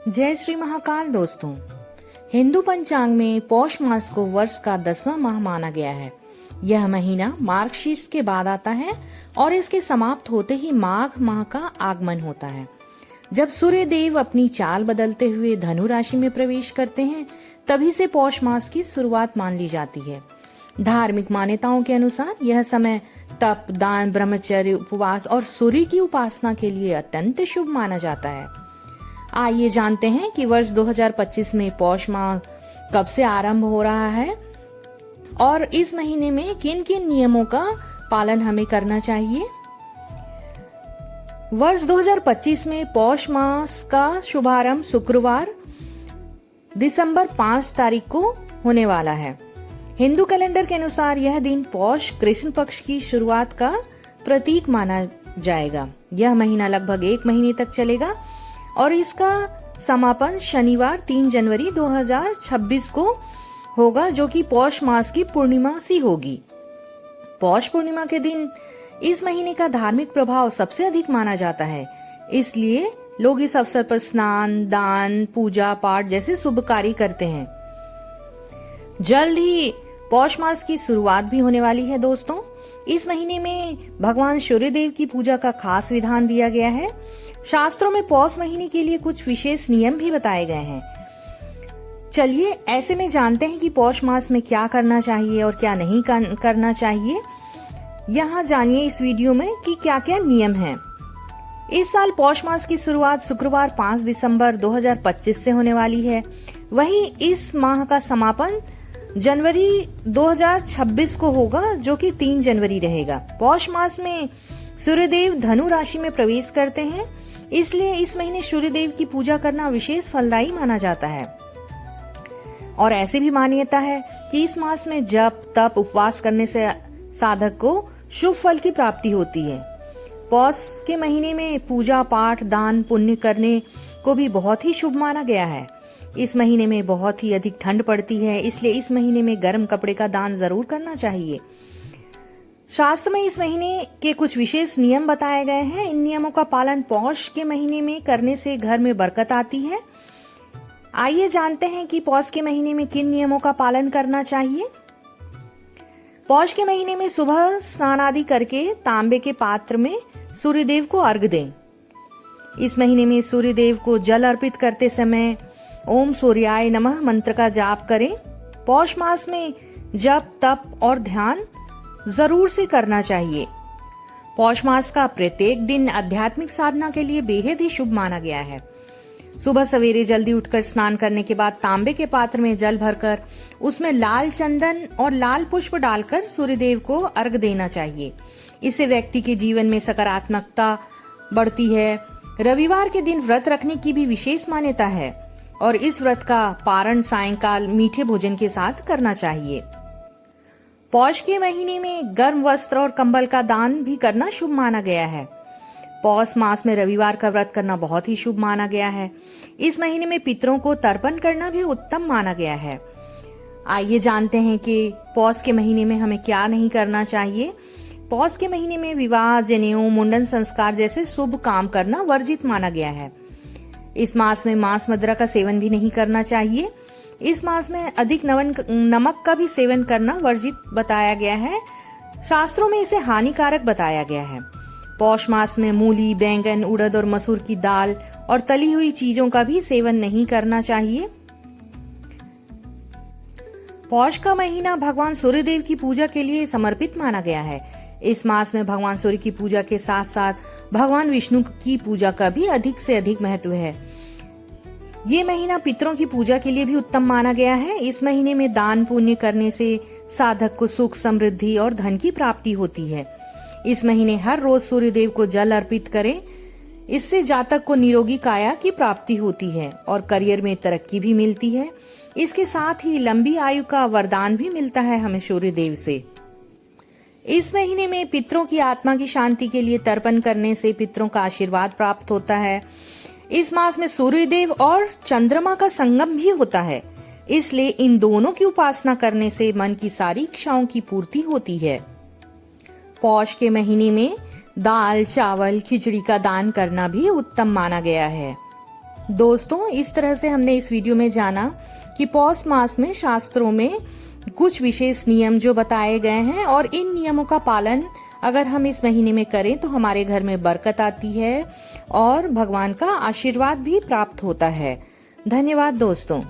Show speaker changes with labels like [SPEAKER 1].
[SPEAKER 1] जय श्री महाकाल दोस्तों। हिंदू पंचांग में पौष मास को वर्ष का 10वां माह माना गया है। यह महीना मार्गशीर्ष के बाद आता है और इसके समाप्त होते ही माघ माह का आगमन होता है। जब सूर्य देव अपनी चाल बदलते हुए धनु राशि में प्रवेश करते हैं, तभी से पौष मास की शुरुआत मान ली जाती है। धार्मिक मान्यताओं के अनुसार यह समय तप, दान, ब्रह्मचर्य, उपवास और सूर्य की उपासना के लिए अत्यंत शुभ माना जाता है। आइए जानते हैं कि वर्ष 2025 में पौष माह कब से आरंभ हो रहा है और इस महीने में किन किन नियमों का पालन हमें करना चाहिए। वर्ष 2025 में पौष मास का शुभारंभ शुक्रवार दिसंबर 5 तारीख को होने वाला है। हिंदू कैलेंडर के अनुसार यह दिन पौष कृष्ण पक्ष की शुरुआत का प्रतीक माना जाएगा। यह महीना लगभग 1 महीने तक चलेगा और इसका समापन शनिवार 3 जनवरी 2026 को होगा, जो कि पौष मास की पूर्णिमा सी होगी। पौष पूर्णिमा के दिन इस महीने का धार्मिक प्रभाव सबसे अधिक माना जाता है, इसलिए लोग इस अवसर पर स्नान, दान, पूजा पाठ जैसे शुभ कार्य करते हैं। जल्द ही पौष मास की शुरुआत भी होने वाली है दोस्तों। इस महीने में भगवान सूर्यदेव की पूजा का खास विधान दिया गया है। शास्त्रों में पौष महीने के लिए कुछ विशेष नियम भी बताए गए हैं। चलिए ऐसे में जानते हैं कि पौष मास में क्या करना चाहिए और क्या नहीं करना चाहिए। यहाँ जानिए इस वीडियो में कि क्या क्या नियम हैं। इस साल पौष मास की शुरुआत शुक्रवार 5 दिसंबर 2025 से होने वाली है। वहीं इस माह का समापन जनवरी 2026 को होगा, जो कि 3 जनवरी रहेगा। पौष मास में सूर्यदेव धनु राशि में प्रवेश करते हैं, इसलिए इस महीने सूर्यदेव की पूजा करना विशेष फलदायी माना जाता है। और ऐसी भी मान्यता है कि इस मास में जप, तप, उपवास करने से साधक को शुभ फल की प्राप्ति होती है। पौष के महीने में पूजा पाठ, दान, पुण्य करने को भी बहुत ही शुभ माना गया है। इस महीने में बहुत ही अधिक ठंड पड़ती है, इसलिए इस महीने में गर्म कपड़े का दान जरूर करना चाहिए। शास्त्र में इस महीने के कुछ विशेष नियम बताए गए हैं। इन नियमों का पालन पौष के महीने में करने से घर में बरकत आती है। आइए जानते हैं कि पौष के महीने में किन नियमों का पालन करना चाहिए। पौष के महीने में सुबह स्नान आदि करके तांबे के पात्र में सूर्यदेव को अर्घ दें। इस महीने में सूर्यदेव को जल अर्पित करते समय ओम सूर्याय नमः मंत्र का जाप करें। पौष मास में जप, तप और ध्यान जरूर से करना चाहिए। पौष मास का प्रत्येक दिन आध्यात्मिक साधना के लिए बेहद ही शुभ माना गया है। सुबह सवेरे जल्दी उठकर स्नान करने के बाद तांबे के पात्र में जल भरकर उसमें लाल चंदन और लाल पुष्प डालकर सूर्यदेव को अर्घ देना चाहिए। इससे व्यक्ति के जीवन में सकारात्मकता बढ़ती है। रविवार के दिन व्रत रखने की भी विशेष मान्यता है और इस व्रत का पारण सायंकाल मीठे भोजन के साथ करना चाहिए। पौष के महीने में गर्म वस्त्र और कंबल का दान भी करना शुभ माना गया है। पौष मास में रविवार का व्रत करना बहुत ही शुभ माना गया है। इस महीने में पितरों को तर्पण करना भी उत्तम माना गया है। आइए जानते हैं कि पौष के महीने में हमें क्या नहीं करना चाहिए। पौष के महीने में विवाह, जनेऊ, मुंडन संस्कार जैसे शुभ काम करना वर्जित माना गया है। इस मास में मांस मदिरा का सेवन भी नहीं करना चाहिए। इस मास में अधिक नमक का भी सेवन करना वर्जित बताया गया है। शास्त्रों में इसे हानिकारक बताया गया है। पौष मास में मूली, बैंगन, उड़द और मसूर की दाल और तली हुई चीजों का भी सेवन नहीं करना चाहिए। पौष का महीना भगवान सूर्यदेव की पूजा के लिए समर्पित माना गया है। इस मास में भगवान सूर्य की पूजा के साथ साथ भगवान विष्णु की पूजा का भी अधिक से अधिक महत्व है। ये महीना पितरों की पूजा के लिए भी उत्तम माना गया है। इस महीने में दान पुण्य करने से साधक को सुख, समृद्धि और धन की प्राप्ति होती है। इस महीने हर रोज सूर्यदेव को जल अर्पित करें। इससे जातक को निरोगी काया की प्राप्ति होती है और करियर में तरक्की भी मिलती है। इसके साथ ही लंबी आयु का वरदान भी मिलता है हमें सूर्यदेव से। इस महीने में पितरों की आत्मा की शांति के लिए तर्पण करने से पितरों का आशीर्वाद प्राप्त होता है। इस मास में सूर्यदेव और चंद्रमा का संगम भी होता है, इसलिए इन दोनों की उपासना करने से मन की सारी इच्छाओं की पूर्ति होती है। पौष के महीने में दाल, चावल, खिचड़ी का दान करना भी उत्तम माना गया है। दोस्तों, इस तरह से हमने इस वीडियो में जाना कि पौष मास में शास्त्रों में कुछ विशेष नियम जो बताए गए हैं और इन नियमों का पालन अगर हम इस महीने में करें तो हमारे घर में बरकत आती है और भगवान का आशीर्वाद भी प्राप्त होता है। धन्यवाद दोस्तों।